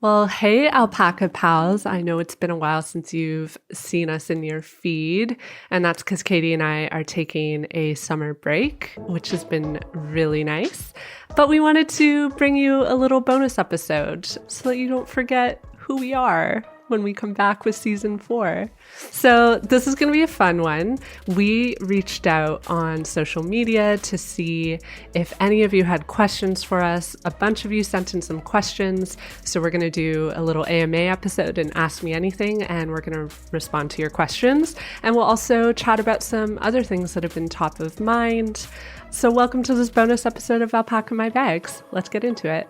Well, hey, alpaca pals. I know it's been a while since you've seen us in your feed, and that's because Katie and I are taking a summer break, which has been really nice. But we wanted to bring you a little bonus episode so that you don't forget who we are when we come back with season 4. So this is going to be a fun one. We reached out on social media to see if any of you had questions for us. A bunch of you sent in some questions. So we're going to do a little AMA episode and Ask Me Anything, and we're going to respond to your questions. And we'll also chat about some other things that have been top of mind. So welcome to this bonus episode of Alpaca My Bags. Let's get into it.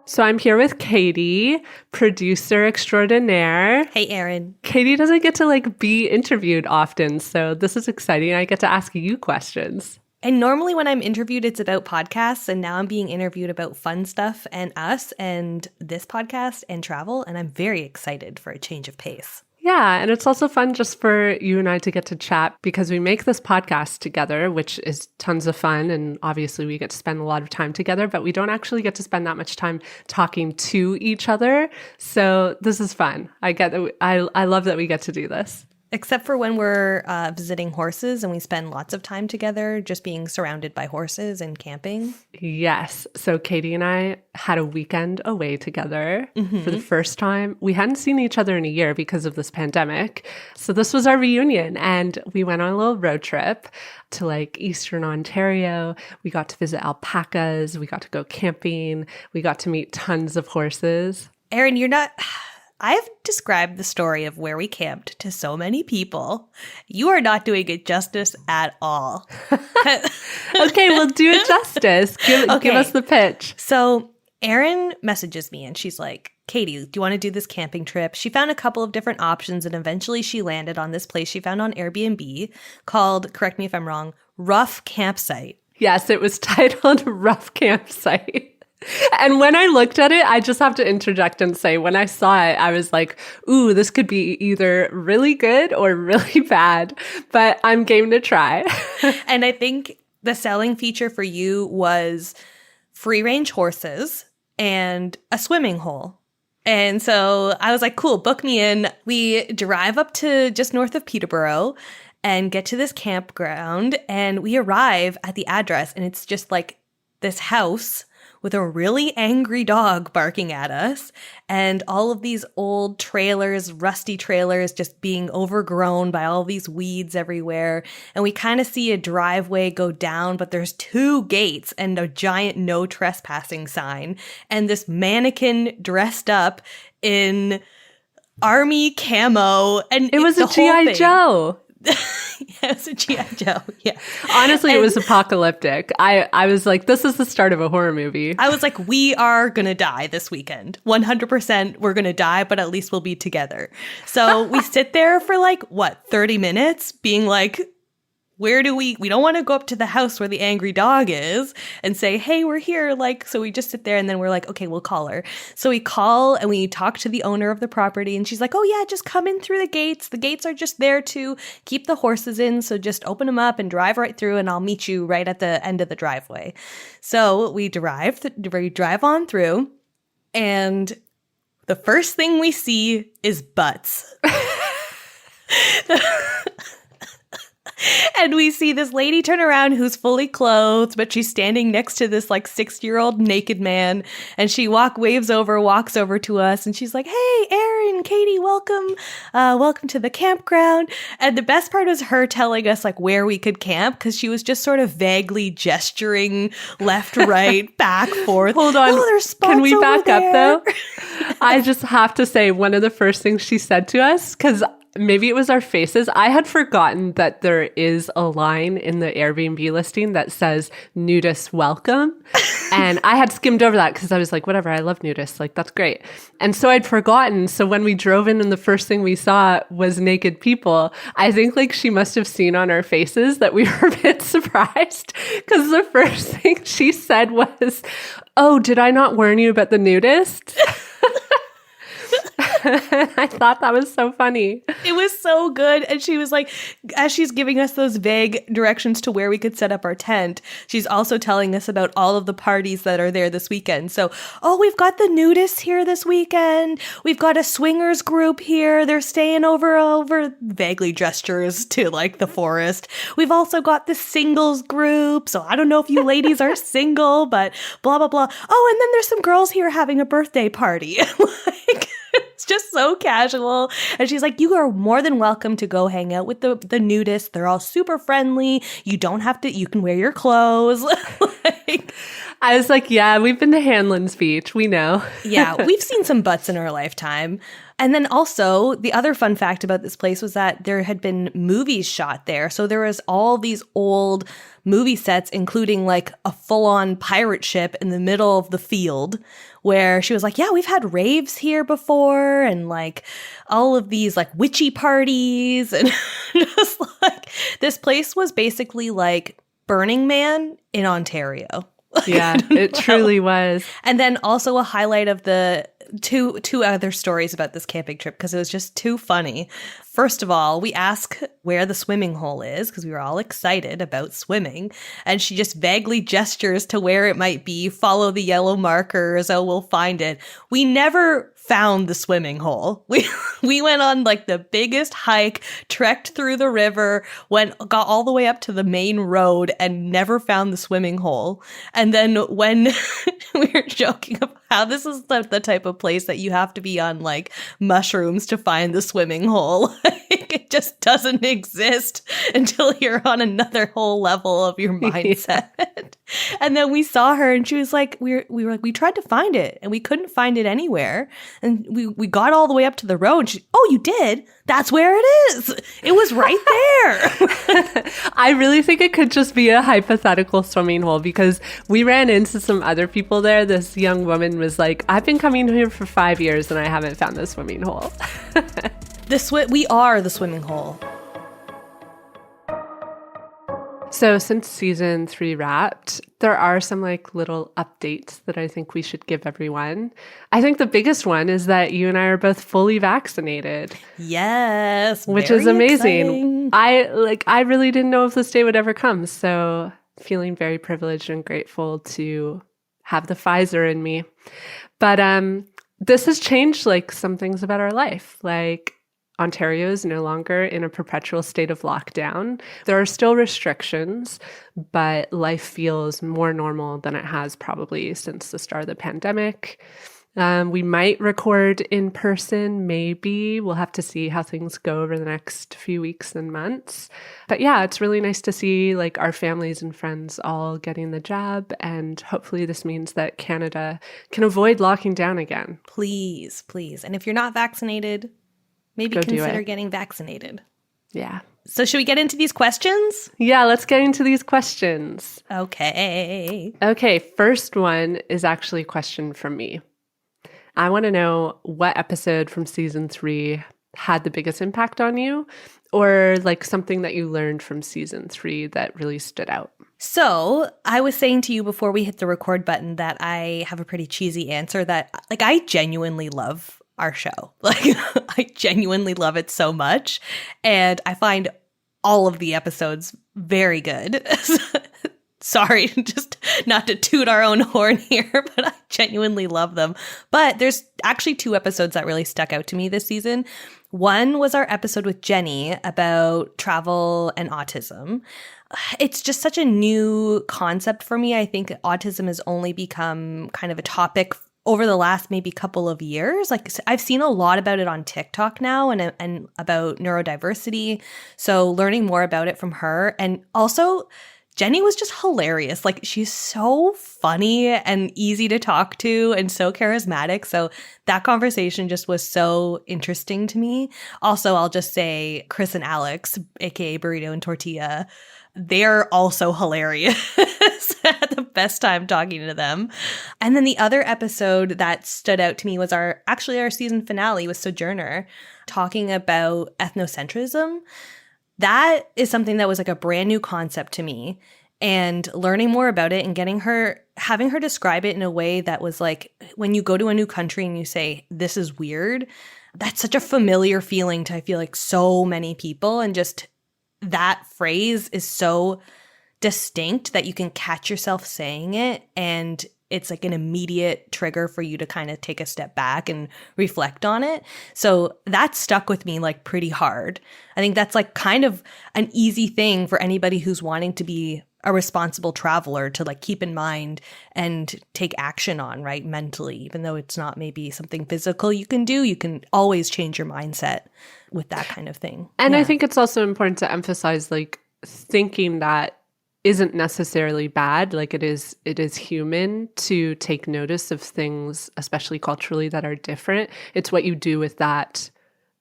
So I'm here with Katie, producer extraordinaire. Hey, Erin. Katie doesn't get to be interviewed often, so this is exciting. I get to ask you questions. And normally when I'm interviewed, it's about podcasts, and now I'm being interviewed about fun stuff and us and this podcast and travel, and I'm very excited for a change of pace. Yeah, and it's also fun just for you and I to get to chat because we make this podcast together, which is tons of fun. And obviously we get to spend a lot of time together, but we don't actually get to spend that much time talking to each other. So this is fun. I love that we get to do this. Except for when we're visiting horses and we spend lots of time together just being surrounded by horses and camping. Yes. So Katie and I had a weekend away together for the first time. We hadn't seen each other in a year because of this pandemic. So this was our reunion, and we went on a little road trip to Eastern Ontario. We got to visit alpacas. We got to go camping. We got to meet tons of horses. Erin, I've described the story of where we camped to so many people. You are not doing it justice at all. Okay, we'll do it justice. Give us the pitch. So Erin messages me and she's like, Katie, do you want to do this camping trip? She found a couple of different options and eventually she landed on this place she found on Airbnb called, correct me if I'm wrong, Rough Campsite. Yes, it was titled Rough Campsite. And when I looked at it, I just have to interject and say, when I saw it, I was like, ooh, this could be either really good or really bad, but I'm game to try. And I think the selling feature for you was free-range horses and a swimming hole. And so I was like, cool, book me in. We drive up to just north of Peterborough and get to this campground, and we arrive at the address, and it's just this house with a really angry dog barking at us and all of these old trailers, rusty trailers just being overgrown by all these weeds everywhere. And we kind of see a driveway go down, but there's 2 gates and a giant no trespassing sign. And this mannequin dressed up in army camo. And it was a G.I. Joe. Yeah, it was a G.I. Joe. Yeah. Honestly, it was apocalyptic. I was like, this is the start of a horror movie. I was like, we are going to die this weekend. 100% we're going to die, but at least we'll be together. So we sit there for 30 minutes being like, where do we don't want to go up to the house where the angry dog is and say, hey, we're here. So we just sit there and then we're like, okay, we'll call her. So we call and we talk to the owner of the property and she's like, oh yeah, just come in through the gates. The gates are just there to keep the horses in. So just open them up and drive right through and I'll meet you right at the end of the driveway. So we drive on through and the first thing we see is butts. And we see this lady turn around who's fully clothed, but she's standing next to this 60-year-old naked man. And she walks over to us and she's like, hey, Erin, Katie, welcome. Welcome to the campground. And the best part was her telling us where we could camp because she was just sort of vaguely gesturing left, right, back, forth. Hold on. Oh, there's spots Can we over back there. up though? I just have to say one of the first things she said to us, because maybe it was our faces. I had forgotten that there is a line in the Airbnb listing that says nudist welcome. And I had skimmed over that because I was like, whatever, I love nudists. That's great. And so I'd forgotten. So when we drove in and the first thing we saw was naked people, I think she must have seen on our faces that we were a bit surprised because the first thing she said was, oh, did I not warn you about the nudists? I thought that was so funny. It was so good. And she was like, as she's giving us those vague directions to where we could set up our tent, she's also telling us about all of the parties that are there this weekend. So, we've got the nudists here this weekend. We've got a swingers group here. They're staying over vaguely gestures to like the forest. We've also got the singles group. So I don't know if you ladies are single, but blah, blah, blah. Oh, and then there's some girls here having a birthday party. Like, it's just so casual. And she's like, you are more than welcome to go hang out with the nudists. They're all super friendly. You don't have to, you can wear your clothes. Like, I was like, yeah, we've been to Hanlon's Beach. We know. yeah, we've seen some butts in our lifetime. And then also, the other fun fact about this place was that there had been movies shot there. So there was all these old movie sets, including like a full-on pirate ship in the middle of the field, where she was like, yeah, we've had raves here before, and like all of these like witchy parties. And just like, this place was basically like Burning Man in Ontario. Yeah, it truly was. And then also a highlight of the two other stories about this camping trip, because it was just too funny. First of all, we ask where the swimming hole is because we were all excited about swimming. And she just vaguely gestures to where it might be. Follow the yellow markers. Oh, we'll find it. We never found the swimming hole. We went on like the biggest hike, trekked through the river, got all the way up to the main road and never found the swimming hole. And then when we were joking about how this is the type of place that you have to be on like mushrooms to find the swimming hole. It just doesn't exist until you're on another whole level of your mindset. Yeah. And then we saw her and she was like, we were like, we tried to find it and we couldn't find it anywhere. And we got all the way up to the road. And she, oh, you did? That's where it is. It was right there. I really think it could just be a hypothetical swimming hole because we ran into some other people there. This young woman was like, I've been coming here for 5 years and I haven't found the swimming hole. We are the swimming hole. So since season 3 wrapped, there are some like little updates that I think we should give everyone. I think the biggest one is that you and I are both fully vaccinated. Yes. Which is amazing. Exciting. I really didn't know if this day would ever come. So feeling very privileged and grateful to have the Pfizer in me. But this has changed like some things about our life. Like Ontario is no longer in a perpetual state of lockdown. There are still restrictions, but life feels more normal than it has probably since the start of the pandemic. We might record in person, maybe. We'll have to see how things go over the next few weeks and months. But yeah, it's really nice to see like our families and friends all getting the jab. And hopefully this means that Canada can avoid locking down again. Please, please. And if you're not vaccinated, maybe consider getting vaccinated. Yeah. So should we get into these questions? Yeah, let's get into these questions. Okay. Okay, first one is actually a question from me. I want to know what episode from season 3 had the biggest impact on you, or like something that you learned from season 3 that really stood out. So I was saying to you before we hit the record button that I have a pretty cheesy answer that like I genuinely love our show. Like I genuinely love it so much. And I find all of the episodes very good. Sorry, just not to toot our own horn here, but I genuinely love them. But there's actually 2 episodes that really stuck out to me this season. One was our episode with Jenny about travel and autism. It's just such a new concept for me. I think autism has only become kind of a topic over the last maybe couple of years. Like I've seen a lot about it on TikTok now and about neurodiversity. So learning more about it from her. And also Jenny was just hilarious. Like she's so funny and easy to talk to and so charismatic. So that conversation just was so interesting to me. Also, I'll just say Chris and Alex, aka Burrito and Tortilla, they're also hilarious. I had the best time talking to them. And then the other episode that stood out to me was our season finale with Sojourner, talking about ethnocentrism. That is something that was like a brand new concept to me, and learning more about it and having her describe it in a way that was like, when you go to a new country and you say, this is weird, that's such a familiar feeling to, I feel like, so many people. And just that phrase is so distinct that you can catch yourself saying it, and it's like an immediate trigger for you to kind of take a step back and reflect on it. So that stuck with me like pretty hard. I think that's like kind of an easy thing for anybody who's wanting to be a responsible traveler to like keep in mind and take action on, right? Mentally, even though it's not maybe something physical you can do, you can always change your mindset with that kind of thing. And I think it's also important to emphasize like thinking that isn't necessarily bad. Like it is human to take notice of things, especially culturally, that are different. It's what you do with that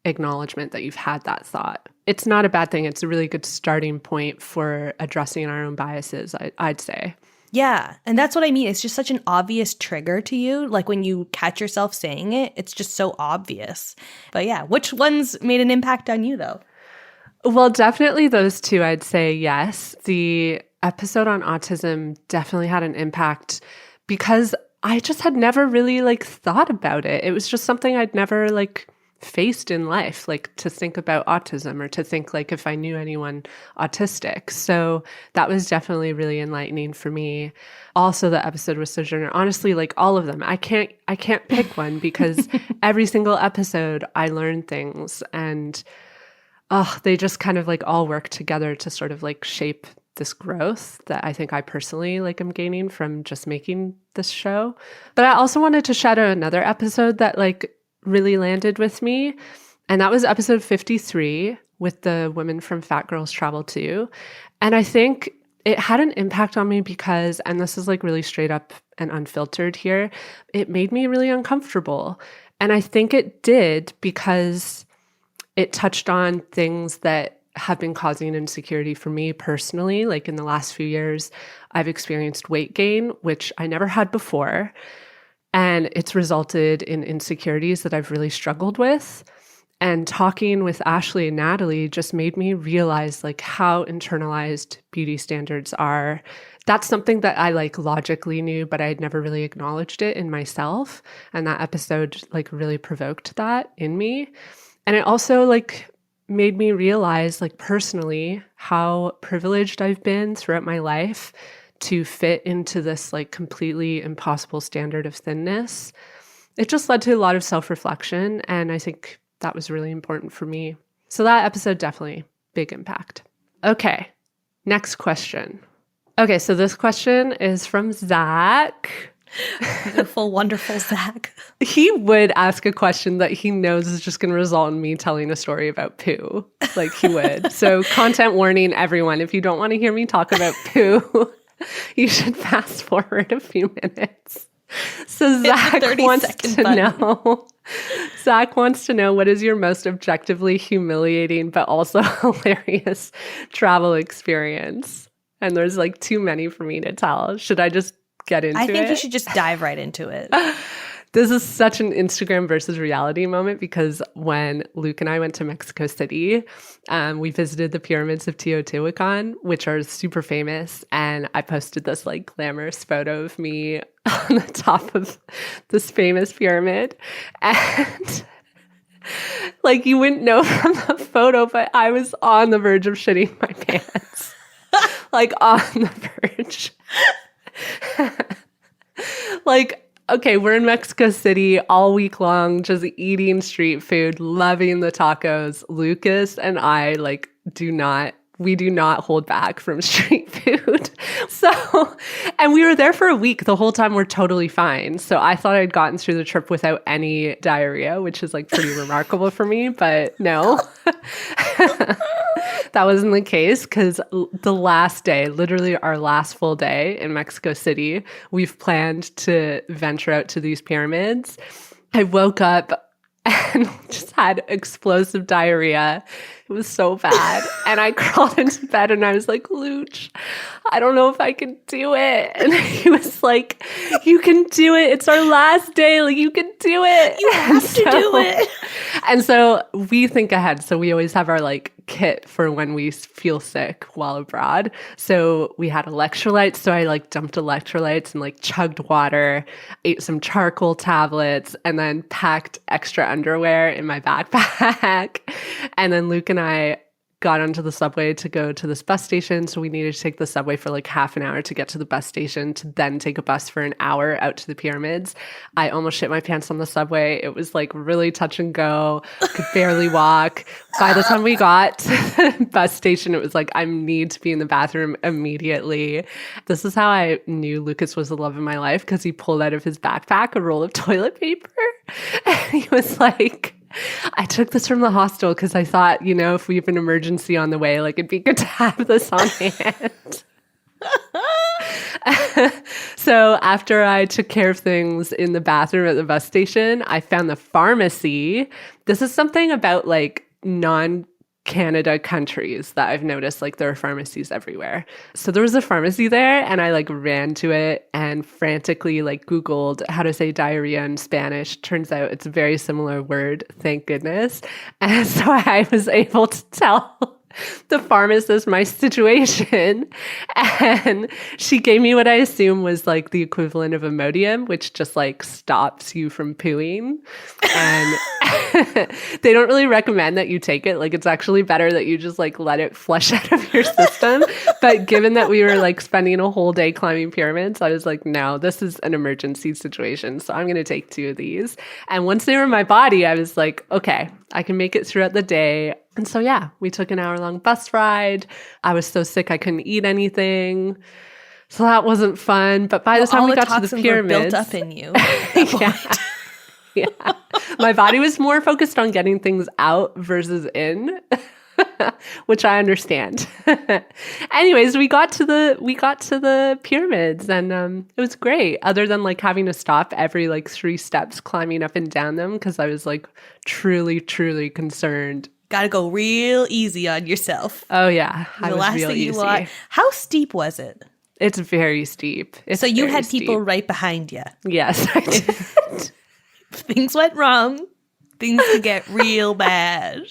acknowledgement that you've had that thought. It's not a bad thing. It's a really good starting point for addressing our own biases, I'd say. Yeah. And that's what I mean. It's just such an obvious trigger to you. Like when you catch yourself saying it, it's just so obvious. But yeah, which ones made an impact on you though? Well, definitely those two, I'd say yes. The episode on autism definitely had an impact because I just had never really like thought about it. It was just something I'd never like faced in life, like to think about autism or to think like if I knew anyone autistic. So that was definitely really enlightening for me. Also, the episode with Sojourner, honestly, like all of them, I can't pick one because every single episode I learned things, and they just kind of like all work together to sort of like shape this growth that I think I personally like am gaining from just making this show. But I also wanted to shout out another episode that like really landed with me. And that was episode 53 with the women from Fat Girls Travel Too. And I think it had an impact on me because, and this is like really straight up and unfiltered here, it made me really uncomfortable. And I think it did because it touched on things that have been causing insecurity for me personally. Like in the last few years, I've experienced weight gain, which I never had before. And it's resulted in insecurities that I've really struggled with. And talking with Ashley and Natalie just made me realize like how internalized beauty standards are. That's something that I like logically knew, but I had never really acknowledged it in myself. And that episode like really provoked that in me. And it also like made me realize like personally how privileged I've been throughout my life to fit into this like completely impossible standard of thinness. It just led to a lot of self-reflection, and I think that was really important for me. So that episode, definitely big impact. Okay, next question. Okay, so this question is from Zach. Beautiful, wonderful Zach. He would ask a question that he knows is just going to result in me telling a story about poo. Like he would. So content warning, everyone. If you don't want to hear me talk about poo, you should fast forward a few minutes. So Zach wants to know. Zach wants to know, what is your most objectively humiliating but also hilarious travel experience? And there's like too many for me to tell. Should I just get into it? I think you should just dive right into it. This is such an Instagram versus reality moment because when Luke and I went to Mexico City, we visited the pyramids of Teotihuacan, which are super famous. And I posted this like glamorous photo of me on the top of this famous pyramid. And like you wouldn't know from the photo, but I was on the verge of shitting my pants. Like on the verge. Like, okay, we're in Mexico City all week long, just eating street food, loving the tacos. Lucas and I we do not hold back from street food. So, and we were there for a week. The whole time we're totally fine. So I thought I'd gotten through the trip without any diarrhea, which is like pretty remarkable for me, but no. That wasn't the case because the last day, literally our last full day in Mexico City, we've planned to venture out to these pyramids. I woke up and just had explosive diarrhea, It was so bad. And I crawled into bed and I was like, Luch, I don't know if I can do it. And he was like, you can do it. It's our last day. Like, you can do it. You have to do it. And so we think ahead. So we always have our like kit for when we feel sick while abroad. So we had electrolytes. So I like dumped electrolytes and like chugged water, ate some charcoal tablets, and then packed extra underwear in my backpack. And then Luke and I got onto the subway to go to this bus station. So we needed to take the subway for like half an hour to get to the bus station to then take a bus for an hour out to the pyramids. I almost shit my pants on the subway. It was like really touch and go. Could barely walk. By the time we got to the bus station, it was like, I need to be in the bathroom immediately. This is how I knew Lucas was the love of my life, because he pulled out of his backpack a roll of toilet paper. And he was like, I took this from the hostel because I thought, you know, if we have an emergency on the way, like it'd be good to have this on hand. So after I took care of things in the bathroom at the bus station, I found the pharmacy. This is something about like non-Canada countries that I've noticed, like there are pharmacies everywhere. So there was a pharmacy there and I like ran to it and frantically like Googled how to say diarrhea in Spanish. Turns out it's a very similar word, thank goodness. And so I was able to tell the pharmacist my situation, and she gave me what I assume was like the equivalent of Imodium, which just like stops you from pooing. And they don't really recommend that you take it. Like it's actually better that you just like let it flush out of your system. But given that we were like spending a whole day climbing pyramids, I was like, no, this is an emergency situation. So I'm going to take 2 of these. And once they were in my body, I was like, okay, I can make it throughout the day. And so, yeah, we took an hour-long bus ride. I was so sick I couldn't eat anything. So that wasn't fun. But by the time we got to the pyramids, built up in you. Yeah. My body was more focused on getting things out versus in, which I understand. Anyways, we got to the pyramids and it was great, other than like having to stop every like 3 steps climbing up and down them because I was like truly, truly concerned. Gotta go real easy on yourself. Oh yeah. The last thing you want. How steep was it? It's very steep. So you had people right behind you. Yes, I did. If things went wrong, things could get real bad.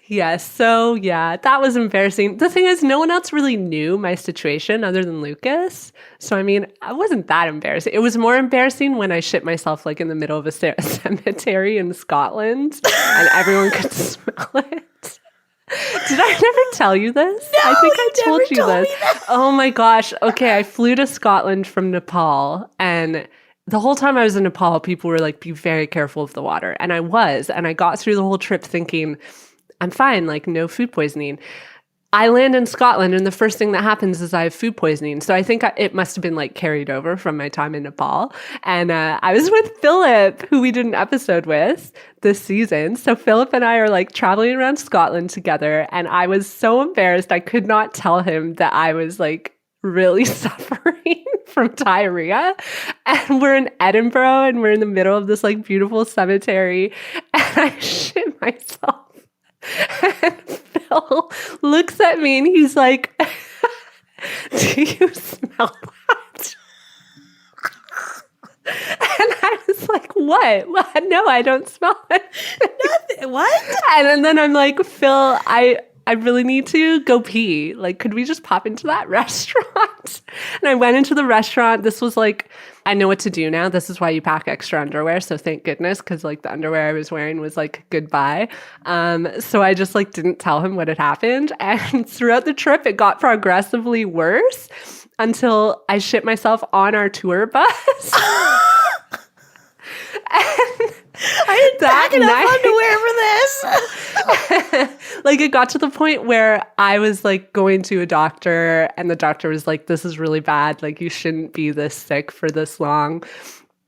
Yes. So yeah, that was embarrassing. The thing is, no one else really knew my situation other than Lucas. So I mean, it wasn't that embarrassing. It was more embarrassing when I shit myself like in the middle of a cemetery in Scotland and everyone could smell it. Did I never tell you this? No, I think I told you this. That. Oh my gosh. Okay, I flew to Scotland from Nepal, and the whole time I was in Nepal, people were like, be very careful of the water. And I was. And I got through the whole trip thinking, I'm fine, like no food poisoning. I land in Scotland and the first thing that happens is I have food poisoning. So I think it must have been like carried over from my time in Nepal. And I was with Philip, who we did an episode with this season. So Philip and I are like traveling around Scotland together. And I was so embarrassed. I could not tell him that I was like really suffering from diarrhea. And we're in Edinburgh and we're in the middle of this like beautiful cemetery. And I shit myself. And Phil looks at me and he's like, do you smell that? And I was like, what? No, I don't smell it. Nothing. What? And then I'm like, Phil, I really need to go pee. Like, could we just pop into that restaurant? And I went into the restaurant. This was like, I know what to do now. This is why you pack extra underwear. So thank goodness, because like the underwear I was wearing was like goodbye. So I just like didn't tell him what had happened. And throughout the trip, it got progressively worse until I shit myself on our tour bus. And I didn't pack enough underwear for this. Like it got to the point where I was like going to a doctor and the doctor was like, this is really bad. Like you shouldn't be this sick for this long.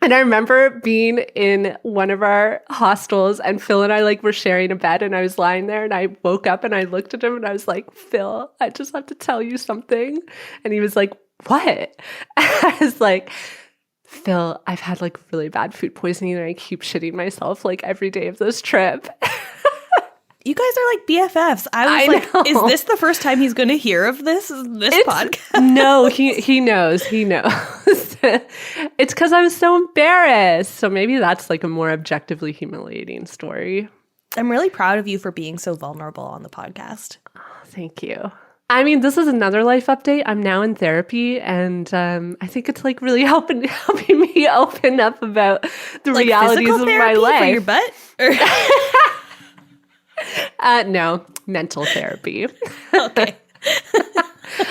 And I remember being in one of our hostels and Phil and I like were sharing a bed and I was lying there and I woke up and I looked at him and I was like, Phil, I just have to tell you something. And he was like, what? I was like, Phil, I've had like really bad food poisoning and I keep shitting myself like every day of this trip. You guys are like BFFs. I was like, is this the first time he's going to hear of this podcast? No, he knows. He knows. It's because I was so embarrassed. So maybe that's like a more objectively humiliating story. I'm really proud of you for being so vulnerable on the podcast. Oh, thank you. I mean, this is another life update. I'm now in therapy, and I think it's like really helping me open up about the like realities of my life. For your butt? No, mental therapy. Okay.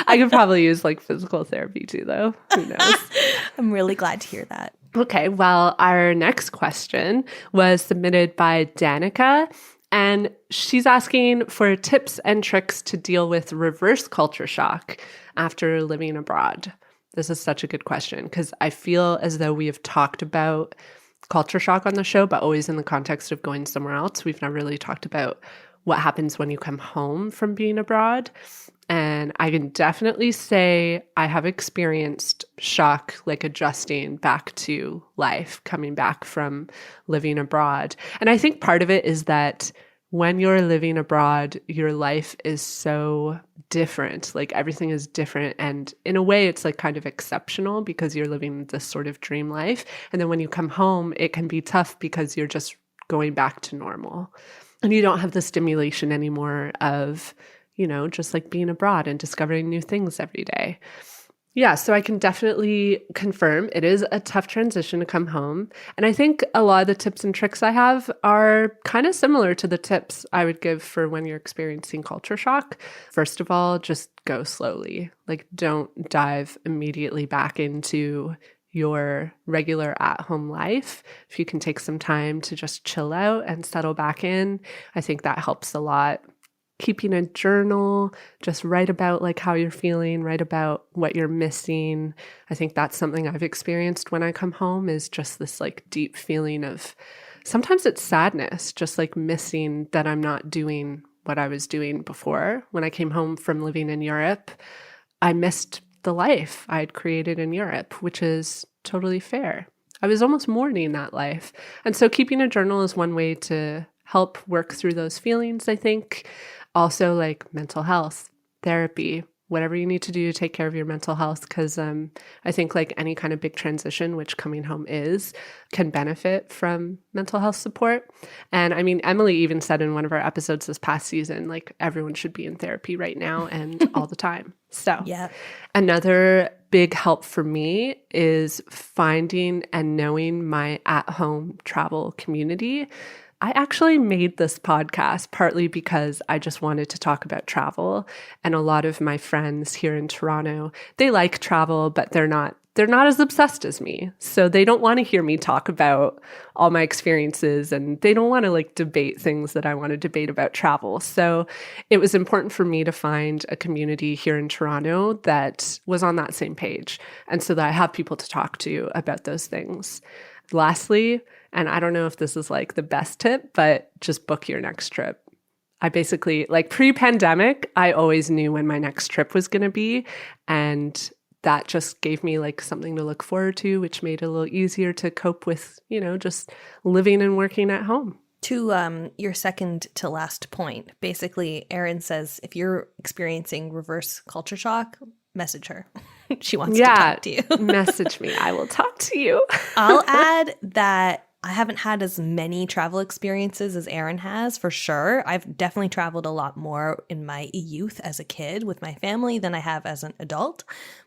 I could probably use like physical therapy too, though. Who knows? I'm really glad to hear that. Okay, well, our next question was submitted by Danica, and she's asking for tips and tricks to deal with reverse culture shock after living abroad. This is such a good question because I feel as though we have talked about culture shock on the show, but always in the context of going somewhere else. We've never really talked about what happens when you come home from being abroad. And I can definitely say I have experienced shock, like adjusting back to life, coming back from living abroad. And I think part of it is that when you're living abroad, your life is so different. Like everything is different. And in a way, it's like kind of exceptional because you're living this sort of dream life. And then when you come home, it can be tough because you're just going back to normal. And you don't have the stimulation anymore of, just like being abroad and discovering new things every day. Yeah, so I can definitely confirm it is a tough transition to come home. And I think a lot of the tips and tricks I have are kind of similar to the tips I would give for when you're experiencing culture shock. First of all, just go slowly. Like don't dive immediately back into your regular at-home life. If you can take some time to just chill out and settle back in, I think that helps a lot. Keeping a journal, just write about like how you're feeling, write about what you're missing. I think that's something I've experienced when I come home is just this like deep feeling of, sometimes it's sadness, just like missing that I'm not doing what I was doing before. When I came home from living in Europe, I missed the life I had created in Europe, which is totally fair. I was almost mourning that life. And so keeping a journal is one way to help work through those feelings, I think. Also, like mental health, therapy, whatever you need to do to take care of your mental health, because I think like any kind of big transition, which coming home is, can benefit from mental health support. And I mean, Emily even said in one of our episodes this past season, like everyone should be in therapy right now and all the time. So yeah. Another big help for me is finding and knowing my at-home travel community. I actually made this podcast partly because I just wanted to talk about travel. And a lot of my friends here in Toronto, they like travel, but they're not as obsessed as me. So they don't want to hear me talk about all my experiences and they don't want to like debate things that I want to debate about travel. So it was important for me to find a community here in Toronto that was on that same page. And so that I have people to talk to about those things. Lastly, and I don't know if this is like the best tip, but just book your next trip. I basically, like pre-pandemic, I always knew when my next trip was going to be. And that just gave me like something to look forward to, which made it a little easier to cope with, just living and working at home. To your second to last point, basically, Erin says if you're experiencing reverse culture shock, message her. She wants to talk to you. Message me. I will talk to you. I'll add that I haven't had as many travel experiences as Erin has, for sure. I've definitely traveled a lot more in my youth as a kid with my family than I have as an adult.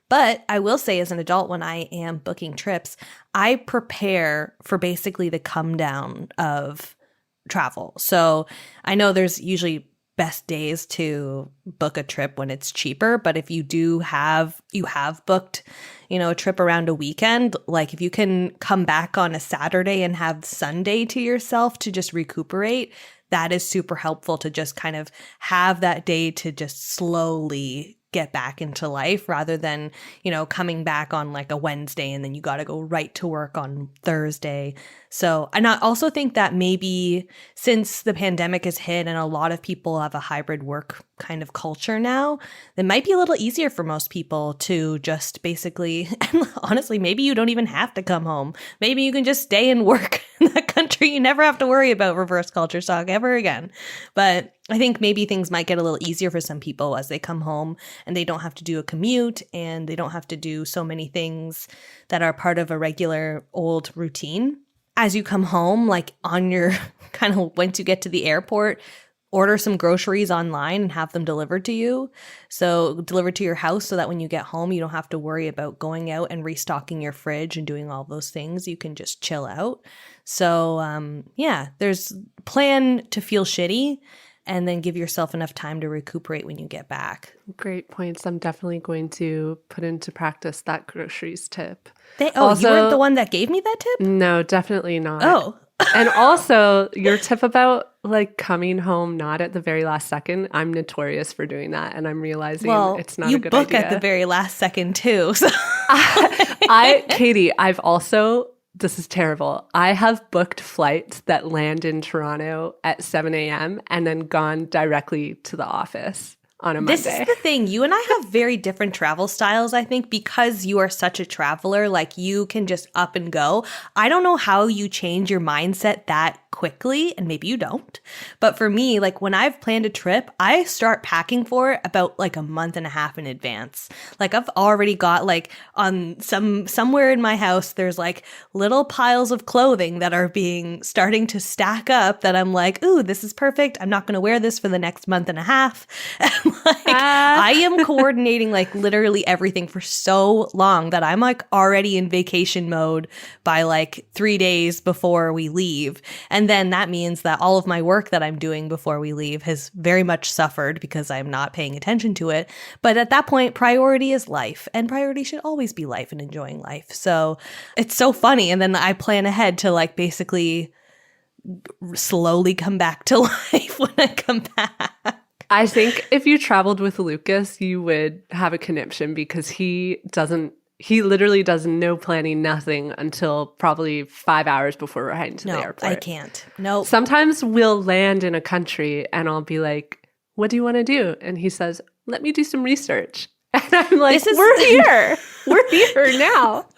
But I will say as an adult, when I am booking trips, I prepare for basically the come down of travel. So I know there's usually best days to book a trip when it's cheaper, but if you have booked, a trip around a weekend, like if you can come back on a Saturday and have Sunday to yourself to just recuperate, that is super helpful to just kind of have that day to just slowly get back into life rather than, coming back on like a Wednesday and then you got to go right to work on Thursday. So, and I also think that maybe since the pandemic has hit and a lot of people have a hybrid work kind of culture now, it might be a little easier for most people to just basically, and honestly, maybe you don't even have to come home. Maybe you can just stay and work. That country, you never have to worry about reverse culture shock ever again. But I think maybe things might get a little easier for some people as they come home and they don't have to do a commute and they don't have to do so many things that are part of a regular old routine. As you come home, like on your kind of once you get to the airport, order some groceries online and have them delivered to you. So delivered to your house so that when you get home, you don't have to worry about going out and restocking your fridge and doing all those things. You can just chill out. So yeah, there's plan to feel shitty and then give yourself enough time to recuperate when you get back. Great points. I'm definitely going to put into practice that groceries tip. Also, you weren't the one that gave me that tip? No, definitely not. Oh. And also your tip about like coming home not at the very last second, I'm notorious for doing that. And I'm realizing it's not a good idea. You book at the very last second too. So. Katie, this is terrible. I have booked flights that land in Toronto at 7 a.m. and then gone directly to the office on a Monday. This is the thing. You and I have very different travel styles, I think, because you are such a traveler. Like, you can just up and go. I don't know how you change your mindset that quickly, and maybe you don't. But for me, like when I've planned a trip, I start packing for it about like a month and a half in advance. Like I've already got like on somewhere in my house, there's like little piles of clothing that are starting to stack up that I'm like, ooh, this is perfect. I'm not going to wear this for the next month and a half. I am coordinating like literally everything for so long that I'm like already in vacation mode by like 3 days before we leave. And then that means that all of my work that I'm doing before we leave has very much suffered because I'm not paying attention to it. But at that point, priority is life, and priority should always be life and enjoying life. So it's so funny. And then I plan ahead to like basically slowly come back to life when I come back. I think if you traveled with Lucas, you would have a conniption because he literally does no planning, nothing until probably 5 hours before we're heading to the airport. I can't. No. Sometimes we'll land in a country and I'll be like, what do you want to do? And he says, let me do some research. And I'm like, we're here. We're here now.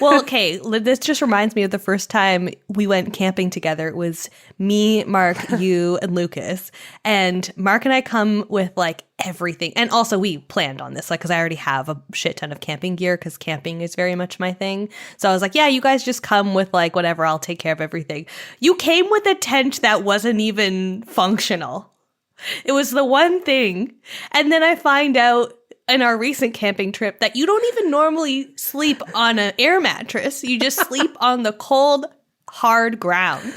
Well, okay. This just reminds me of the first time we went camping together. It was me, Mark, you, and Lucas. And Mark and I come with like everything. And also we planned on this, like, because I already have a shit ton of camping gear because camping is very much my thing. So I was like, yeah, you guys just come with like whatever. I'll take care of everything. You came with a tent that wasn't even functional. It was the one thing. And then I find out in our recent camping trip that you don't even normally sleep on an air mattress. You just sleep on the cold, hard ground.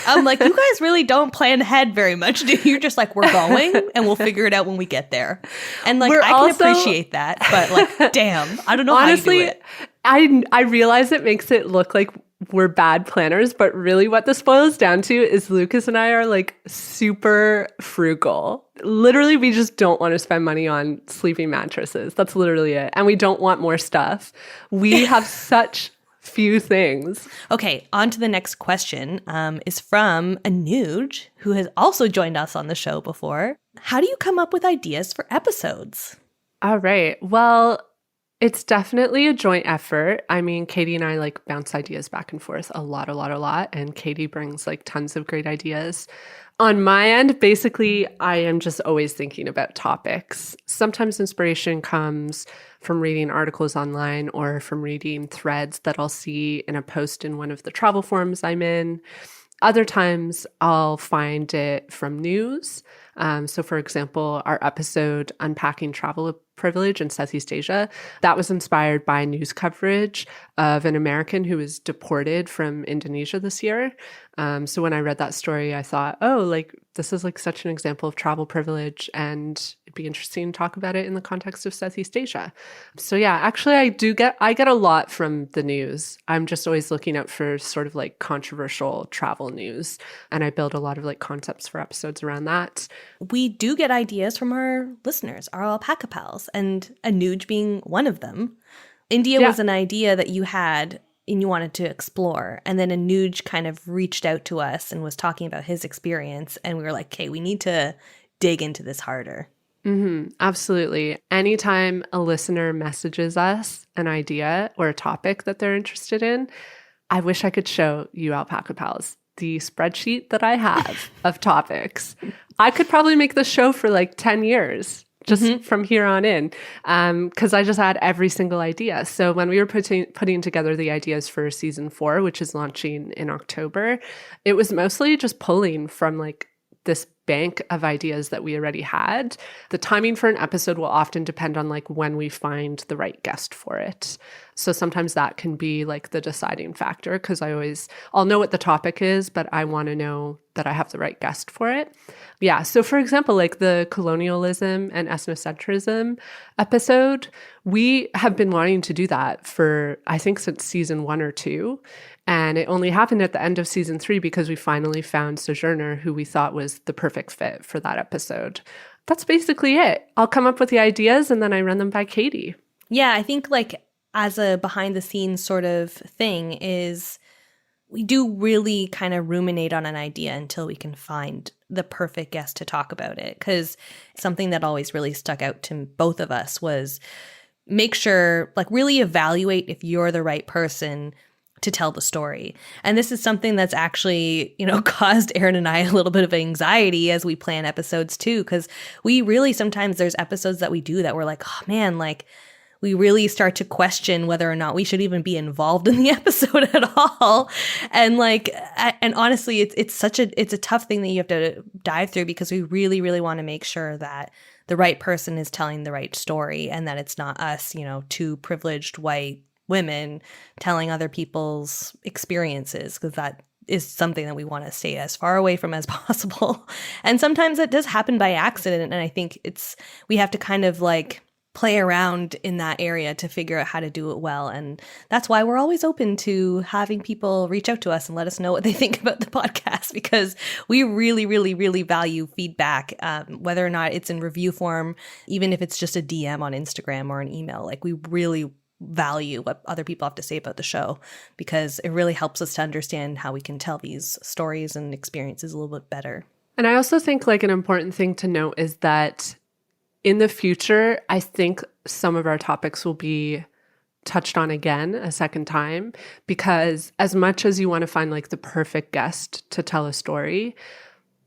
I'm like, you guys really don't plan ahead very much, do you? You're just like, we're going and we'll figure it out when we get there. And like, I can appreciate that, but like, damn, I don't know honestly, how you do it. I realize it makes it look like we're bad planners, but really what this boils down to is Lucas and I are like super frugal. Literally, we just don't want to spend money on sleeping mattresses. That's literally it. And we don't want more stuff. We have such few things. Okay, on to the next question is from Anuj, who has also joined us on the show before. How do you come up with ideas for episodes? All right. Well, it's definitely a joint effort. I mean, Katie and I like bounce ideas back and forth a lot. And Katie brings like tons of great ideas. On my end, basically, I am just always thinking about topics. Sometimes inspiration comes from reading articles online or from reading threads that I'll see in a post in one of the travel forums I'm in. Other times I'll find it from news. So for example, our episode Unpacking Travel Privilege in Southeast Asia, that was inspired by news coverage of an American who was deported from Indonesia this year. So when I read that story, I thought, oh, like this is like such an example of travel privilege, and it'd be interesting to talk about it in the context of Southeast Asia. So yeah, actually I get a lot from the news. I'm just always looking out for sort of like controversial travel news, and I build a lot of like concepts for episodes around that. We do get ideas from our listeners, our alpaca pals, and Anuj being one of them. India was an idea that you had and you wanted to explore. And then Anuj kind of reached out to us and was talking about his experience. And we were like, okay, we need to dig into this harder. Mm-hmm, absolutely. Anytime a listener messages us an idea or a topic that they're interested in, I wish I could show you alpaca pals. the spreadsheet that I have of topics, I could probably make the show for like 10 years just from here on in, because I just had every single idea. So when we were putting together the ideas for season 4, which is launching in October, it was mostly just pulling from like this bank of ideas that we already had. The timing for an episode will often depend on like when we find the right guest for it. So sometimes that can be like the deciding factor, because I'll know what the topic is, but I want to know that I have the right guest for it. Yeah. So for example, like the colonialism and ethnocentrism episode, we have been wanting to do that for, I think, since season 1 or 2. And it only happened at the end of season 3 because we finally found Sojourner, who we thought was the perfect fit for that episode. That's basically it. I'll come up with the ideas and then I run them by Katie. Yeah, I think like as a behind the scenes sort of thing is we do really kind of ruminate on an idea until we can find the perfect guest to talk about it. Because something that always really stuck out to both of us was make sure, like really evaluate if you're the right person to tell the story. And this is something that's actually, caused Erin and I a little bit of anxiety as we plan episodes too, because we really sometimes there's episodes that we do that we're like, oh man, like we really start to question whether or not we should even be involved in the episode at all. And and honestly, it's a tough thing that you have to dive through, because we really, really want to make sure that the right person is telling the right story and that it's not us, two privileged white women telling other people's experiences, because that is something that we want to stay as far away from as possible. And sometimes it does happen by accident. And I think we have to kind of like play around in that area to figure out how to do it well. And that's why we're always open to having people reach out to us and let us know what they think about the podcast, because we really, really, really value feedback, whether or not it's in review form, even if it's just a DM on Instagram or an email. Like we really value what other people have to say about the show, because it really helps us to understand how we can tell these stories and experiences a little bit better. And I also think like an important thing to note is that in the future, I think some of our topics will be touched on again a second time, because as much as you want to find like the perfect guest to tell a story,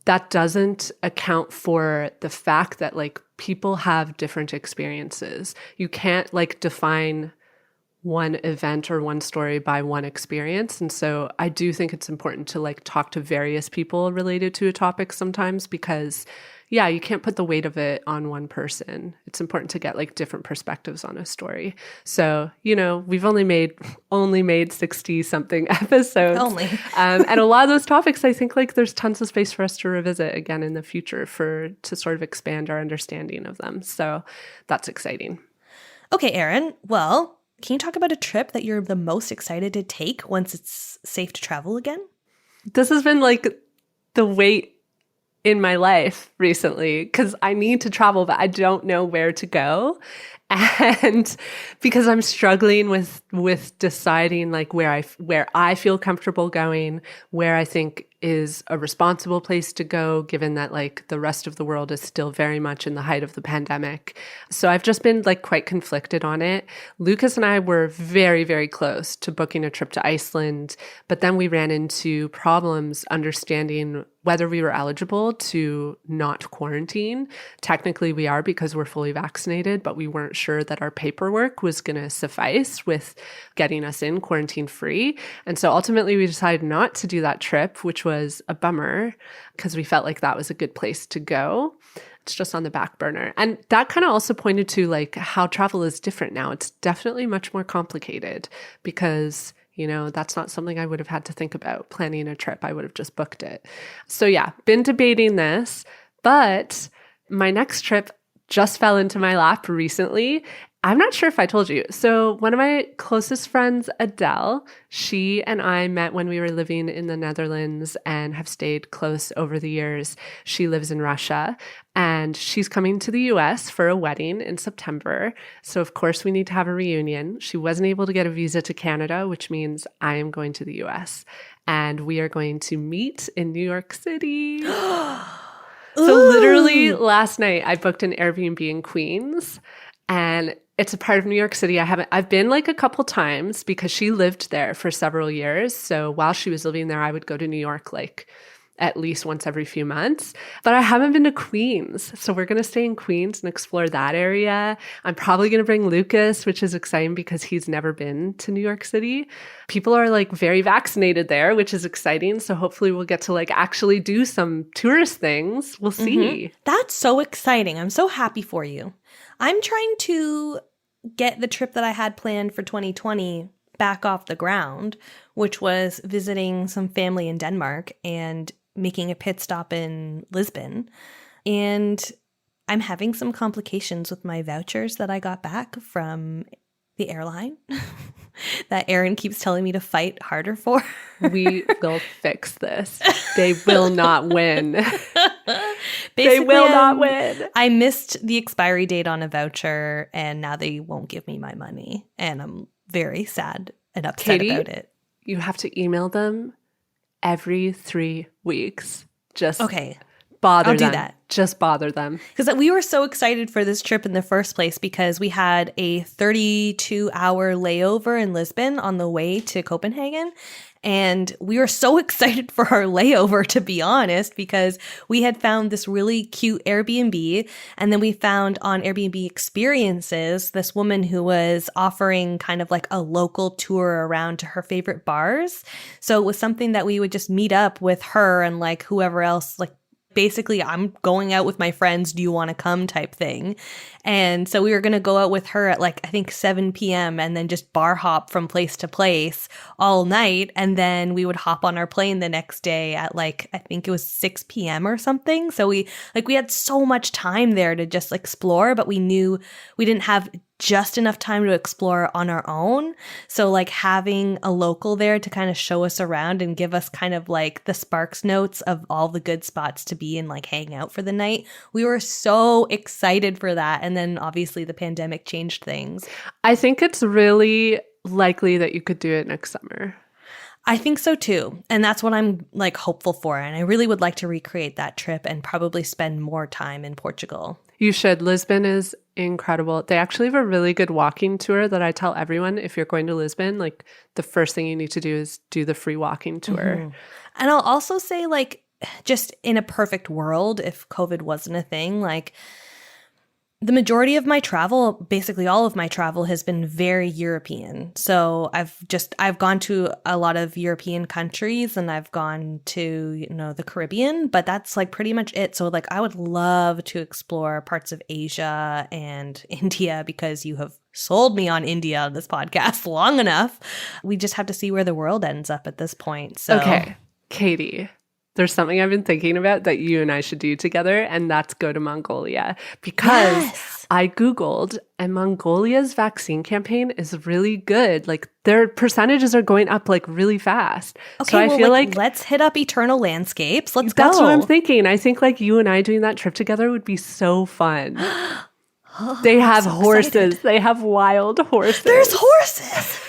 that doesn't account for the fact that like people have different experiences. You can't like define one event or one story by one experience. And so I do think it's important to like talk to various people related to a topic sometimes, because yeah, you can't put the weight of it on one person. It's important to get like different perspectives on a story. So, we've only made 60 something episodes. Only. And a lot of those topics, I think like there's tons of space for us to revisit again in the future to sort of expand our understanding of them. So that's exciting. Okay, Erin. Well, can you talk about a trip that you're the most excited to take once it's safe to travel again? This has been like the weight in my life recently, because I need to travel, but I don't know where to go. And because I'm struggling with deciding like where I feel comfortable going, where I think is a responsible place to go, given that like the rest of the world is still very much in the height of the pandemic. So I've just been like quite conflicted on it. Lucas and I were very, very close to booking a trip to Iceland, but then we ran into problems understanding whether we were eligible to not quarantine. Technically we are, because we're fully vaccinated, but we weren't sure that our paperwork was going to suffice with getting us in quarantine free. And so ultimately we decided not to do that trip, which was a bummer, because we felt like that was a good place to go. It's just on the back burner. And that kind of also pointed to like how travel is different now. It's definitely much more complicated, because that's not something I would have had to think about planning a trip. I would have just booked it. So yeah, been debating this, but my next trip just fell into my lap recently. I'm not sure if I told you. So one of my closest friends, Adele, she and I met when we were living in the Netherlands and have stayed close over the years. She lives in Russia and she's coming to the US for a wedding in September. So of course we need to have a reunion. She wasn't able to get a visa to Canada, which means I am going to the US and we are going to meet in New York City. So literally last night I booked an Airbnb in Queens. And It's a part of New York City. I've been like a couple times because she lived there for several years. So while she was living there, I would go to New York like at least once every few months. But I haven't been to Queens. So we're going to stay in Queens and explore that area. I'm probably going to bring Lucas, which is exciting because he's never been to New York City. People are like very vaccinated there, which is exciting. So hopefully we'll get to like actually do some tourist things. We'll see. That's so exciting. I'm so happy for you. I'm trying to get the trip that I had planned for 2020 back off the ground, which was visiting some family in Denmark and making a pit stop in Lisbon. And I'm having some complications with my vouchers that I got back from the airline that Erin keeps telling me to fight harder for. We will fix this. They will not win. They Basically, will not win. I missed the expiry date on a voucher and now they won't give me my money. And I'm very sad and upset Katie, about it. You have to email them every 3 weeks. Just Okay. bother I'll them. do that. Just bother them. Because we were so excited for this trip in the first place because we had a 32-hour layover in Lisbon on the way to Copenhagen. And we were so excited for our layover, to be honest, because we had found this really cute Airbnb. And then we found on Airbnb Experiences this woman who was offering kind of like a local tour around to her favorite bars. So it was something that we would just meet up with her and like whoever else, like basically, I'm going out with my friends. Do you want to come type thing? And so we were going to go out with her at like, I think 7 p.m. and then just bar hop from place to place all night. And then we would hop on our plane the next day at like, I think it was 6 p.m. or something. So we had so much time there to just explore, but we knew we didn't have just enough time to explore on our own. So like having a local there to kind of show us around and give us kind of like the Sparks notes of all the good spots to be and like hang out for the night. We were so excited for that. And then obviously the pandemic changed things. I think it's really likely that you could do it next summer. I think so too. And that's what I'm like hopeful for. And I really would like to recreate that trip and probably spend more time in Portugal. You should. Lisbon is incredible. They actually have a really good walking tour that I tell everyone if you're going to Lisbon, like the first thing you need to do is do the free walking tour. Mm-hmm. And I'll also say like just in a perfect world, if COVID wasn't a thing, like the majority of my travel, basically all of my travel has been very European. So I've gone to a lot of European countries and I've gone to, the Caribbean, but that's like pretty much it. So like I would love to explore parts of Asia and India because you have sold me on India on this podcast long enough. We just have to see where the world ends up at this point. So okay, Katie. There's something I've been thinking about that you and I should do together, and that's go to Mongolia. Because I Googled, and Mongolia's vaccine campaign is really good. Like, their percentages are going up, like, really fast. Okay, so I feel like let's hit up Eternal Landscapes. Let's go. That's what I'm thinking. I think, like, you and I doing that trip together would be so fun. They have horses. Excited. They have wild horses. There's horses!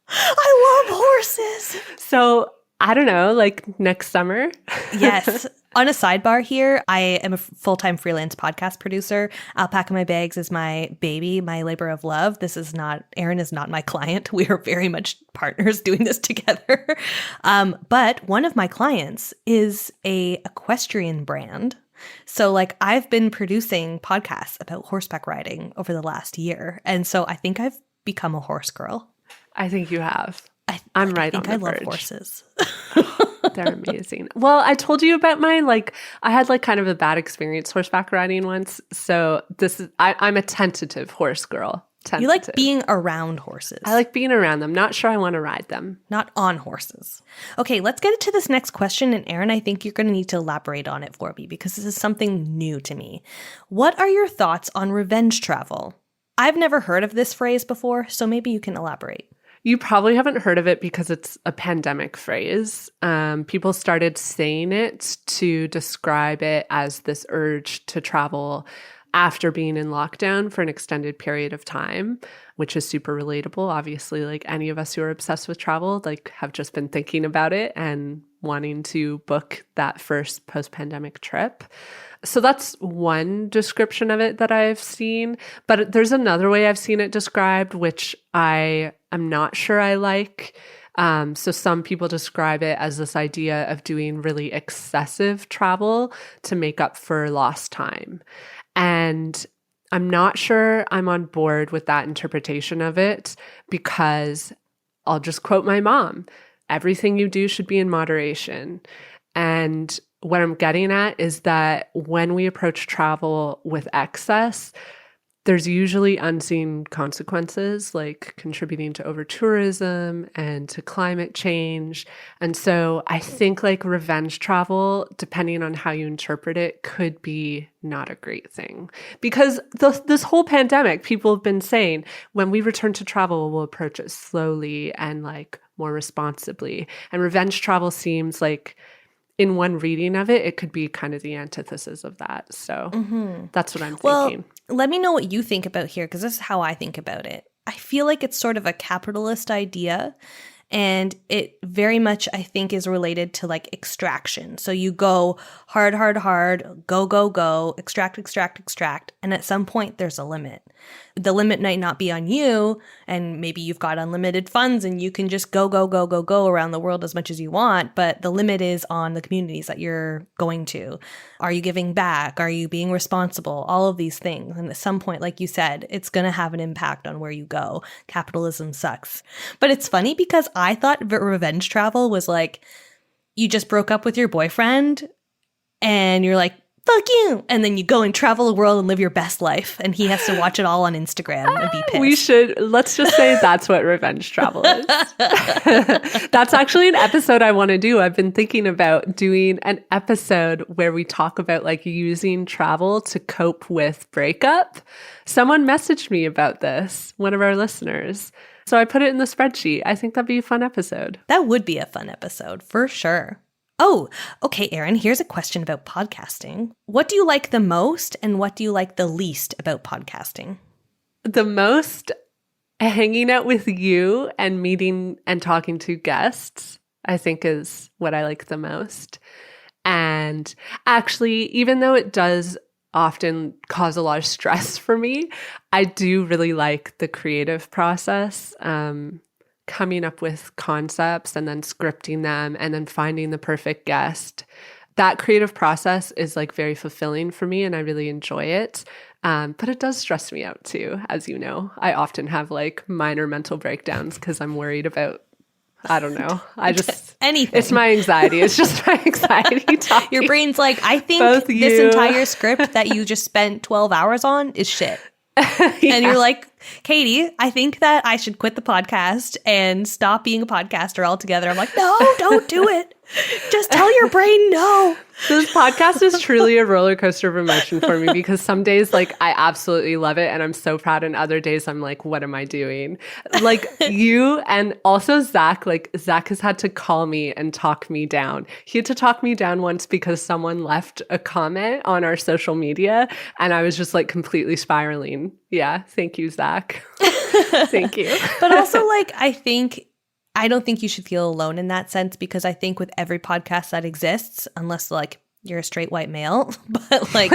I love horses! So I don't know, like next summer? Yes. On a sidebar here, I am a full-time freelance podcast producer. Alpaca My Bags is my baby, my labor of love. Erin is not my client. We are very much partners doing this together. But one of my clients is a equestrian brand. So like I've been producing podcasts about horseback riding over the last year. And so I think I've become a horse girl. I think you have. I'm right on the verge. I love horses. They're amazing. Well, I told you about I had like kind of a bad experience horseback riding once. So I'm a tentative horse girl. Tentative. You like being around horses. I like being around them. Not sure I want to ride them. Not on horses. Okay, let's get into this next question. And Erin, I think you're going to need to elaborate on it for me because this is something new to me. What are your thoughts on revenge travel? I've never heard of this phrase before, so maybe you can elaborate. You probably haven't heard of it because it's a pandemic phrase. People started saying it to describe it as this urge to travel after being in lockdown for an extended period of time, which is super relatable. Obviously, like any of us who are obsessed with travel, like have just been thinking about it and wanting to book that first post-pandemic trip. So that's one description of it that I've seen. But there's another way I've seen it described, which I am not sure I like. So some people describe it as this idea of doing really excessive travel to make up for lost time. And I'm not sure I'm on board with that interpretation of it, because I'll just quote my mom: everything you do should be in moderation. And what I'm getting at is that when we approach travel with excess, there's usually unseen consequences, like contributing to over-tourism and to climate change. And so I think like revenge travel, depending on how you interpret it, could be not a great thing. Because this whole pandemic, people have been saying, when we return to travel, we'll approach it slowly and like more responsibly. And revenge travel seems like, in one reading of it, it could be kind of the antithesis of that. So that's what I'm thinking. Well, let me know what you think about here, because this is how I think about it. I feel like it's sort of a capitalist idea, and it very much, I think, is related to like extraction. So you go hard, go, extract. And at some point, there's a limit. The limit might not be on you, and maybe you've got unlimited funds and you can just go around the world as much as you want, but the limit is on the communities that you're going to. Are you giving back? Are you being responsible? All of these things. And at some point, like you said, it's going to have an impact on where you go. Capitalism sucks. But it's funny because I thought revenge travel was like, you just broke up with your boyfriend and you're like, fuck you. And then you go and travel the world and live your best life. And he has to watch it all on Instagram and be pissed. Let's just say that's what revenge travel is. That's actually an episode I want to do. I've been thinking about doing an episode where we talk about like using travel to cope with breakup. Someone messaged me about this, one of our listeners. So I put it in the spreadsheet. I think that'd be a fun episode. That would be a fun episode for sure. Oh, okay, Erin, here's a question about podcasting. What do you like the most and what do you like the least about podcasting? The most, hanging out with you and meeting and talking to guests, I think is what I like the most. And actually, even though it does often cause a lot of stress for me, I do really like the creative process. Coming up with concepts and then scripting them and then finding the perfect guest. That creative process is like very fulfilling for me and I really enjoy it. But it does stress me out too, as you know. I often have like minor mental breakdowns because I'm worried about, I don't know. Anything. It's my anxiety. It's just my anxiety talking. Your brain's like, I think this entire script that you just spent 12 hours on is shit. Yeah. And you're like, Katie, I think that I should quit the podcast and stop being a podcaster altogether. I'm like, no, don't do it. Just tell your brain no. This podcast is truly a roller coaster of emotion for me because some days like I absolutely love it and I'm so proud, and other days I'm like, what am I doing? Like you and also Zach, like Zach has had to call me and talk me down. He had to talk me down once because someone left a comment on our social media and I was just like completely spiraling. Yeah, thank you, Zach. Thank you. But also like I don't think you should feel alone in that sense, because I think with every podcast that exists, unless like you're a straight white male, but like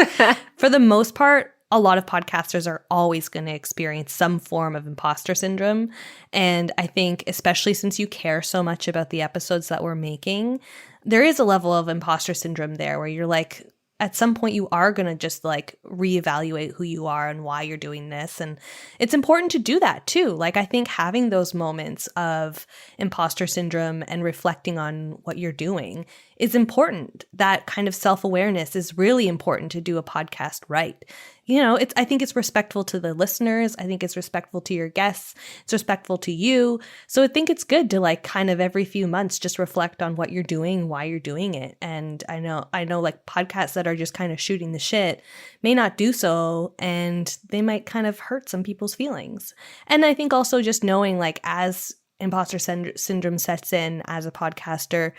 for the most part, a lot of podcasters are always going to experience some form of imposter syndrome. And I think especially since you care so much about the episodes that we're making, there is a level of imposter syndrome there where you're like, at some point you are going to just like reevaluate who you are and why you're doing this. And it's important to do that too. Like I think having those moments of imposter syndrome and reflecting on what you're doing is important. That kind of self-awareness is really important to do a podcast right. You know, I think it's respectful to the listeners. I think it's respectful to your guests. It's respectful to you. So I think it's good to like kind of every few months just reflect on what you're doing, why you're doing it. And I know like podcasts that are just kind of shooting the shit may not do so, and they might kind of hurt some people's feelings. And I think also just knowing like as imposter syndrome sets in as a podcaster,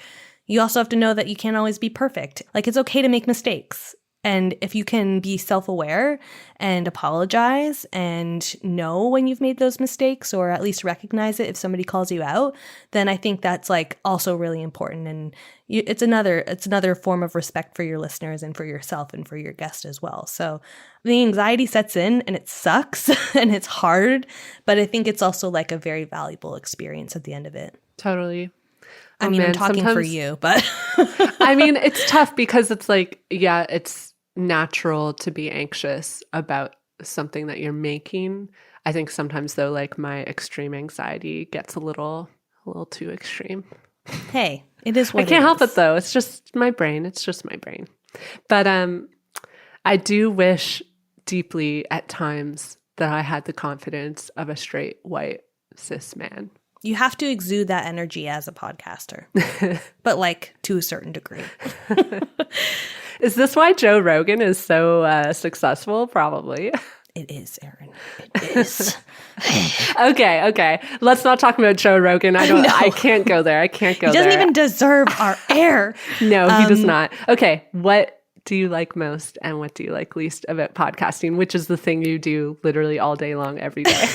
you also have to know that you can't always be perfect. Like it's okay to make mistakes. And if you can be self-aware and apologize and know when you've made those mistakes, or at least recognize it if somebody calls you out, then I think that's like also really important. And it's another form of respect for your listeners and for yourself and for your guest as well. So the anxiety sets in and it sucks and it's hard, but I think it's also like a very valuable experience at the end of it. Totally. I mean, I'm talking for you, but I mean, it's tough because it's like, yeah, it's natural to be anxious about something that you're making. I think sometimes though, like my extreme anxiety gets a little too extreme. Hey, it is what I can't it help is. it though. It's just my brain. It's just my brain. But I do wish deeply at times that I had the confidence of a straight white cis man. You have to exude that energy as a podcaster, but like to a certain degree. Is this why Joe Rogan is so successful? Probably. It is, Erin. It is. Okay. Let's not talk about Joe Rogan. I can't go there. I can't go there. He doesn't even deserve our air. No, he does not. Okay, what do you like most and what do you like least about podcasting, which is the thing you do literally all day long, every day?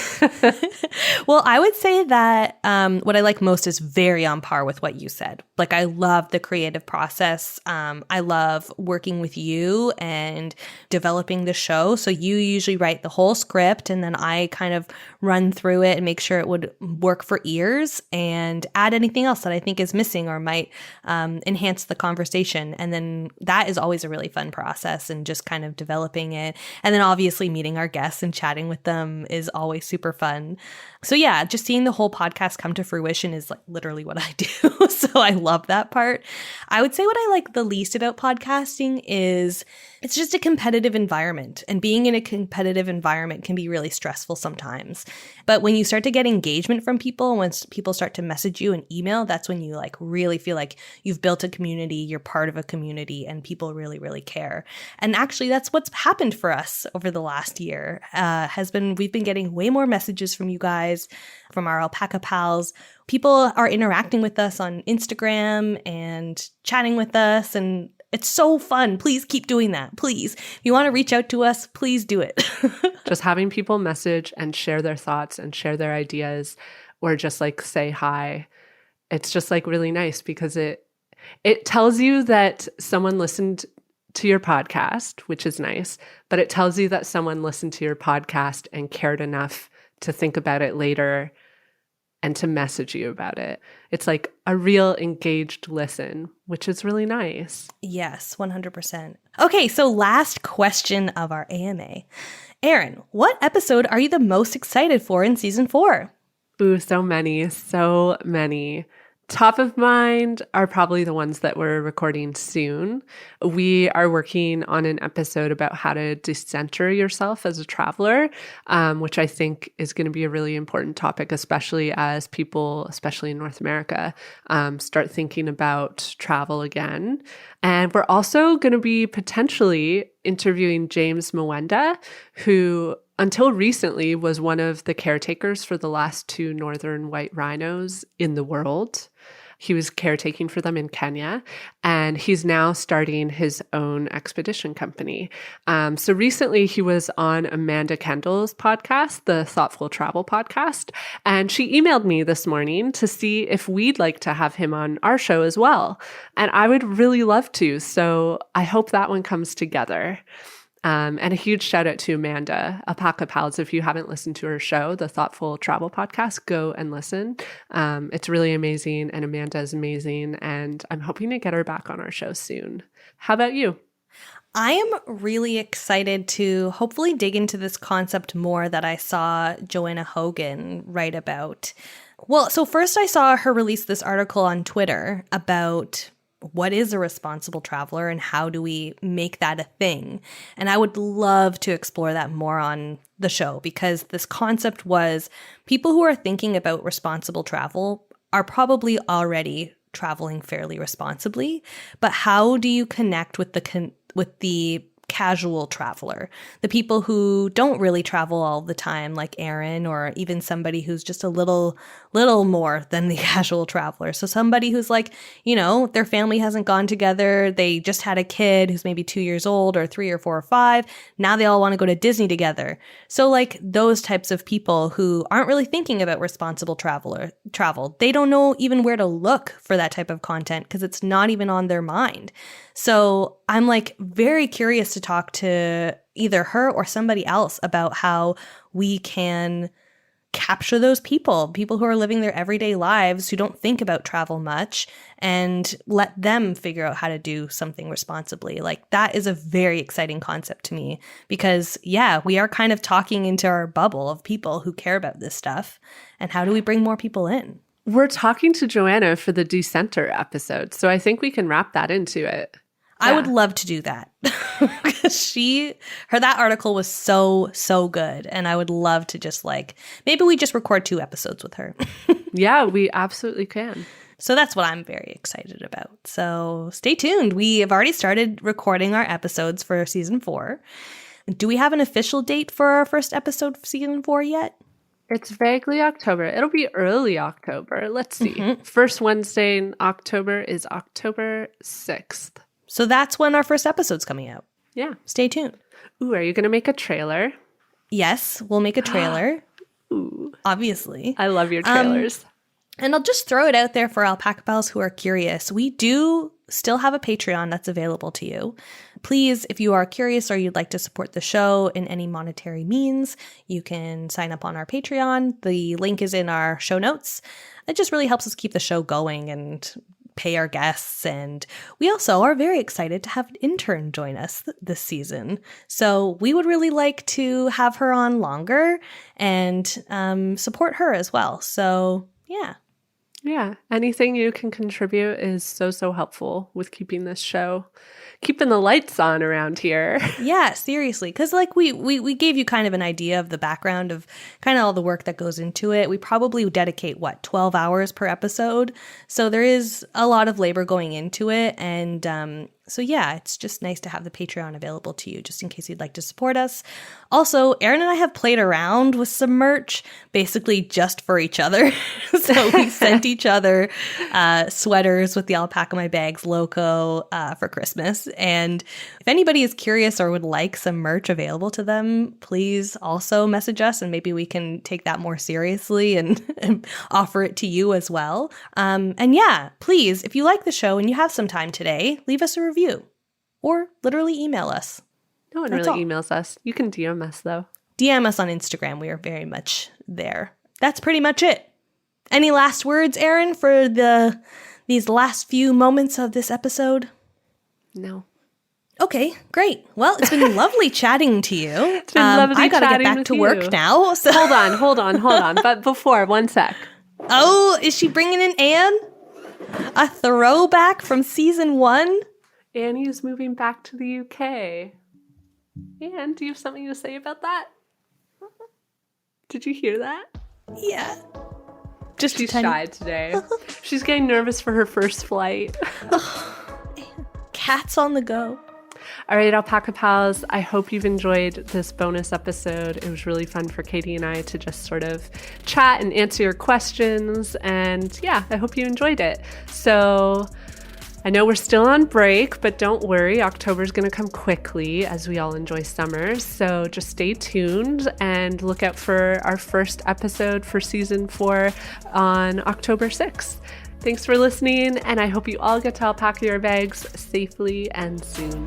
Well, I would say that what I like most is very on par with what you said. Like, I love the creative process. I love working with you and developing the show. So you usually write the whole script and then I kind of run through it and make sure it would work for ears and add anything else that I think is missing or might enhance the conversation. And then that is always a really fun process, and just kind of developing it. And then obviously meeting our guests and chatting with them is always super fun. So yeah, just seeing the whole podcast come to fruition is like literally what I do. So I love that part. I would say what I like the least about podcasting is it's just a competitive environment, and being in a competitive environment can be really stressful sometimes. But when you start to get engagement from people, once people start to message you and email, that's when you like really feel like you've built a community, you're part of a community, and people really, really care. And actually that's what's happened for us over the last year. We've been getting way more messages from you guys, from our alpaca pals. People are interacting with us on Instagram and chatting with us, and it's so fun. Please keep doing that. Please. If you want to reach out to us, please do it. Just having people message and share their thoughts and share their ideas, or just like say hi. It's just like really nice because it tells you that someone listened to your podcast, which is nice, but it tells you that someone listened to your podcast and cared enough to think about it later and to message you about it. It's like a real engaged listen, which is really nice. Yes, 100%. Okay, so last question of our AMA. Erin, what episode are you the most excited for in season 4? Ooh, so many. Top of mind are probably the ones that we're recording soon. We are working on an episode about how to decenter yourself as a traveler, which I think is going to be a really important topic, especially as people, especially in North America, start thinking about travel again. And we're also going to be potentially interviewing James Mwenda, who until recently was one of the caretakers for the last 2 northern white rhinos in the world. He was caretaking for them in Kenya, and he's now starting his own expedition company. So recently he was on Amanda Kendall's podcast, the Thoughtful Travel podcast, and she emailed me this morning to see if we'd like to have him on our show as well. And I would really love to. So I hope that one comes together. And a huge shout out to Amanda, Alpaca Pals. If you haven't listened to her show, the Thoughtful Travel Podcast, go and listen. It's really amazing, and Amanda is amazing, and I'm hoping to get her back on our show soon. How about you? I am really excited to hopefully dig into this concept more that I saw Joanna Hogan write about. Well, so first I saw her release this article on Twitter about what is a responsible traveler and how do we make that a thing? And I would love to explore that more on the show, because this concept was people who are thinking about responsible travel are probably already traveling fairly responsibly, but how do you connect with the casual traveler, the people who don't really travel all the time, like Erin, or even somebody who's just a little more than the casual traveler. So somebody who's like, their family hasn't gone together. They just had a kid who's maybe 2 years old or 3 or 4 or 5. Now they all want to go to Disney together. So like those types of people who aren't really thinking about responsible travel. They don't know even where to look for that type of content because it's not even on their mind. So I'm like very curious to talk to either her or somebody else about how we can capture those people who are living their everyday lives, who don't think about travel much, and let them figure out how to do something responsibly. Like that is a very exciting concept to me because we are kind of talking into our bubble of people who care about this stuff. And how do we bring more people in? We're talking to Joanna for the Decenter episode, so I think we can wrap that into it. I would love to do that because that article was so good. And I would love to just maybe we just record 2 episodes with her. Yeah, we absolutely can. So that's what I'm very excited about. So stay tuned. We have already started recording our episodes for season 4. Do we have an official date for our first episode of season 4 yet? It's vaguely October. It'll be early October. Let's see. Mm-hmm. First Wednesday in October is October 6th. So that's when our first episode's coming out. Yeah. Stay tuned. Ooh, are you going to make a trailer? Yes, we'll make a trailer. Ooh. Obviously. I love your trailers. And I'll just throw it out there for Alpaca Pals who are curious. We do still have a Patreon that's available to you. Please, if you are curious or you'd like to support the show in any monetary means, you can sign up on our Patreon. The link is in our show notes. It just really helps us keep the show going and pay our guests. And we also are very excited to have an intern join us this season. So we would really like to have her on longer and support her as well. So yeah. Yeah. Anything you can contribute is so helpful with keeping this show, keeping the lights on around here. Yeah, seriously. Because we gave you kind of an idea of the background of kind of all the work that goes into it. We probably dedicate, 12 hours per episode. So there is a lot of labor going into it. And so yeah, it's just nice to have the Patreon available to you just in case you'd like to support us. Also, Erin and I have played around with some merch, basically just for each other. So we sent each other sweaters with the Alpaca My Bags logo for Christmas. And if anybody is curious or would like some merch available to them, please also message us and maybe we can take that more seriously and offer it to you as well. And yeah, please, if you like the show and you have some time today, leave us a review or literally email us. No one That's really all. emails us. You can DM us though. DM us on Instagram. We are very much there. That's pretty much it. Any last words, Erin, for these last few moments of this episode? No. Okay, great. Well, it's been lovely chatting to you. It's been lovely I gotta get chatting back with to you. work now. So. Hold on. But before, one sec. Oh, is she bringing in Anne? A throwback from season 1? Annie is moving back to the UK. Anne, do you have something to say about that? Did you hear that? Yeah. She's shy today. She's getting nervous for her first flight. Cats on the go. All right, Alpaca Pals, I hope you've enjoyed this bonus episode. It was really fun for Katie and I to just sort of chat and answer your questions. And yeah, I hope you enjoyed it. So I know we're still on break, but don't worry. October's going to come quickly as we all enjoy summer. So just stay tuned and look out for our first episode for season 4 on October 6th. Thanks for listening, and I hope you all get to alpaca your bags safely and soon.